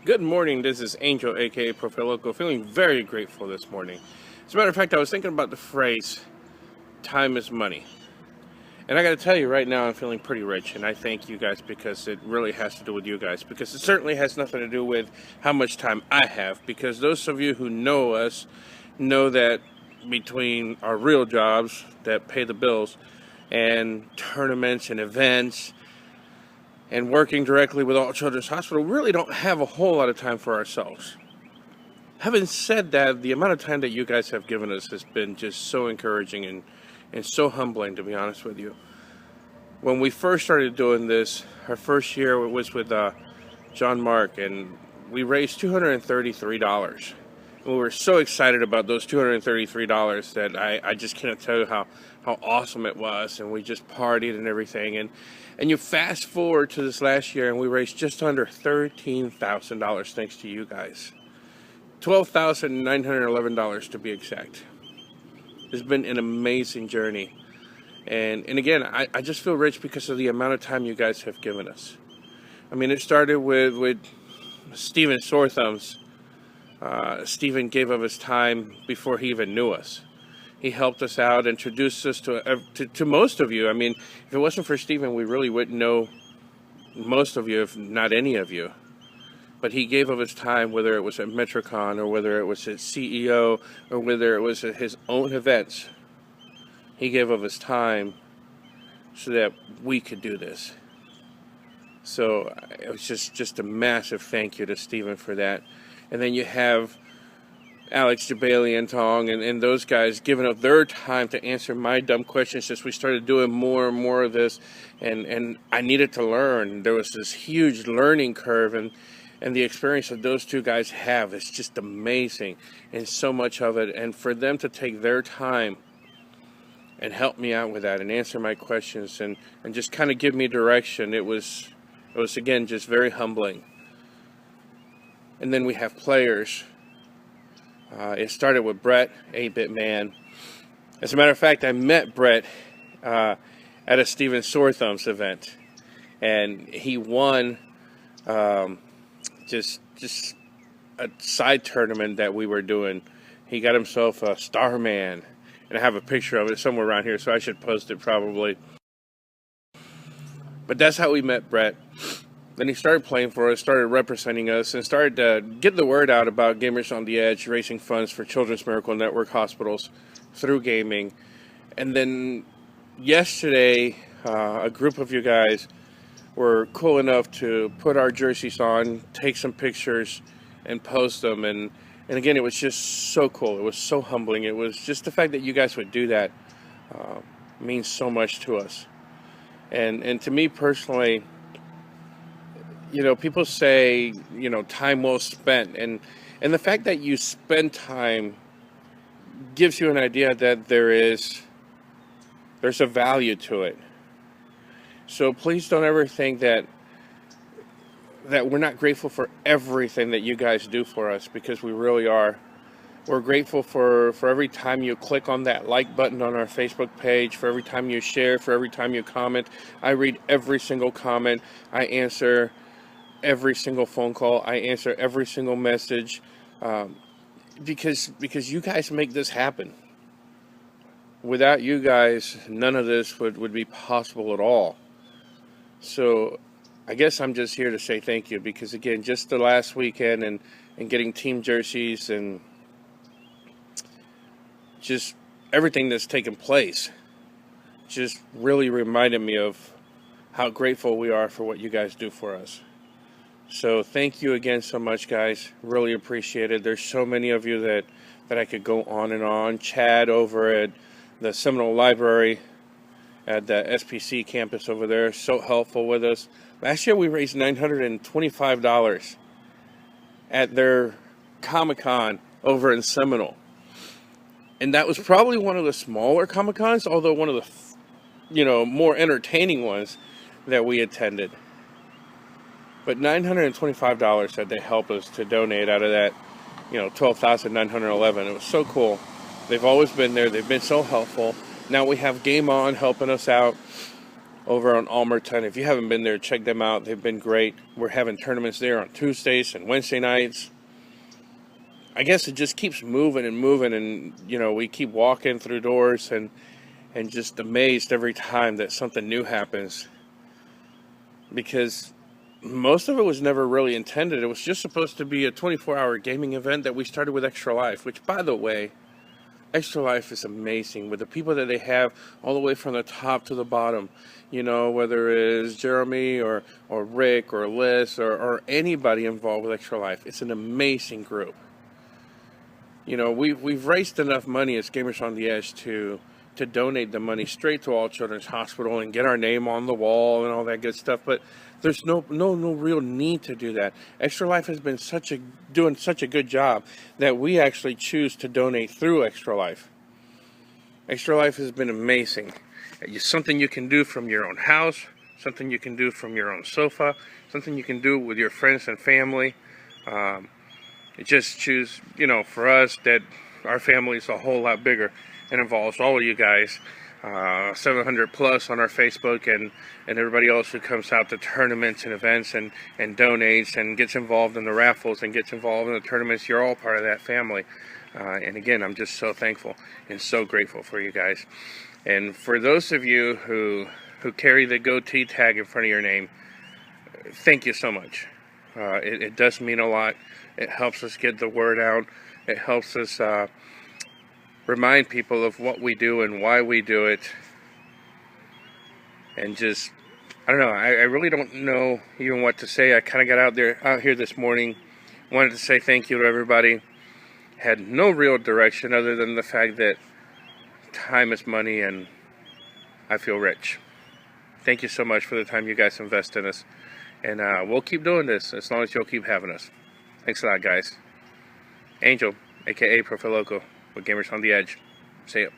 Good morning, this is Angel, aka Profiloco, feeling very grateful this morning. As a matter of fact, I was thinking about the phrase, time is money. And I gotta tell you right now, I'm feeling pretty rich, and I thank you guys because it really has to do with you guys, because it certainly has nothing to do with how much time I have, because those of you who know us know that between our real jobs that pay the bills and tournaments and events and working directly with All Children's Hospital, we really don't have a whole lot of time for ourselves. Having said that, the amount of time that you guys have given us has been just so encouraging and so humbling, to be honest with you. When we first started doing this, our first year was with John Mark, and we raised $233. And we were so excited about those $233 that I just can't tell you how awesome it was, and we just partied and everything. And you fast forward to this last year, and we raised just under $13,000 thanks to you guys. $12,911 to be exact. It's been an amazing journey. And again, I just feel rich because of the amount of time you guys have given us. I mean, it started with Steven Sorethumbs. Steven gave of his time before he even knew us. He helped us out, introduced us to most of you. I mean, if it wasn't for Steven, we really wouldn't know most of you, if not any of you. But he gave of his time, whether it was at Metrocon or whether it was his CEO or whether it was at his own events. He gave of his time so that we could do this. So it was just a massive thank you to Steven for that. And then you have Alex Jabali Tong and those guys giving up their time to answer my dumb questions as we started doing more and more of this. And I needed to learn. There was this huge learning curve, and the experience that those two guys have is just amazing, and so much of it. And for them to take their time and help me out with that and answer my questions and just kind of give me direction, it was again just very humbling. And then we have players. It started with Brett, 8-Bit Man. As a matter of fact, I met Brett at a Steven Sorethumbs event, and he won just a side tournament that we were doing. He got himself a Starman, and I have a picture of it somewhere around here, so I should post it probably. But that's how we met Brett. Then he started playing for us, started representing us, and started to get the word out about Gamers on the Edge, raising funds for Children's Miracle Network hospitals through gaming. And then yesterday, a group of you guys were cool enough to put our jerseys on, take some pictures, and post them. And again, it was just so cool. It was so humbling. It was just the fact that you guys would do that means so much to us. And to me personally, you know, people say, you know, time well spent. And the fact that you spend time gives you an idea that there's a value to it. So please don't ever think that we're not grateful for everything that you guys do for us, because we really are. We're grateful for every time you click on that like button on our Facebook page, for every time you share, for every time you comment. I read every single comment. I answer every single phone call. I answer every single message, because you guys make this happen. Without you guys, none of this would be possible at all. So I guess I'm just here to say thank you, because again, just the last weekend and getting team jerseys and just everything that's taken place just really reminded me of how grateful we are for what you guys do for us. So thank you again so much, guys. Really appreciate it. There's so many of you that I could go on and on. Chad over at the Seminole Library at the SPC campus over there, so helpful with us. Last year we raised $925 at their Comic-Con over in Seminole. And that was probably one of the smaller Comic-Cons, although one of the, more entertaining ones that we attended. But $925 that they helped us to donate out of that, $12,911. It was so cool. They've always been there. They've been so helpful. Now we have Game On helping us out. over on Almerton. If you haven't been there, check them out. They've been great. We're having tournaments there on Tuesdays and Wednesday nights. I guess it just keeps moving and moving, and we keep walking through doors and just amazed every time that something new happens, because most of it was never really intended. It was just supposed to be a 24-hour gaming event that we started with Extra Life, which, by the way, Extra Life is amazing with the people that they have all the way from the top to the bottom. Whether it is Jeremy or Rick or Liz or anybody involved with Extra Life. It's an amazing group. We've raised enough money as Gamers on the Edge to donate the money straight to All Children's Hospital and get our name on the wall and all that good stuff. But there's no real need to do that. Extra Life has been doing such a good job that we actually choose to donate through Extra Life. Extra Life has been amazing. It's something you can do from your own house, something you can do from your own sofa, something you can do with your friends and family. Just choose, for us, that our family is a whole lot bigger and involves all of you guys. 700 plus on our Facebook, and everybody else who comes out to tournaments and events and donates and gets involved in the raffles and gets involved in the tournaments. You're all part of that family. And again, I'm just so thankful and so grateful for you guys. And for those of you who carry the goatee tag in front of your name, thank you so much. It does mean a lot. It helps us get the word out. It helps us remind people of what we do and why we do it. And just, I don't know, I really don't know even what to say. I kind of got out here this morning, wanted to say thank you to everybody. Had no real direction other than the fact that time is money and I feel rich. Thank you so much for the time you guys invest in us. And we'll keep doing this as long as you'll keep having us. Thanks a lot, guys. Angel, a.k.a. Profiloco, with Gamers on the Edge. See ya.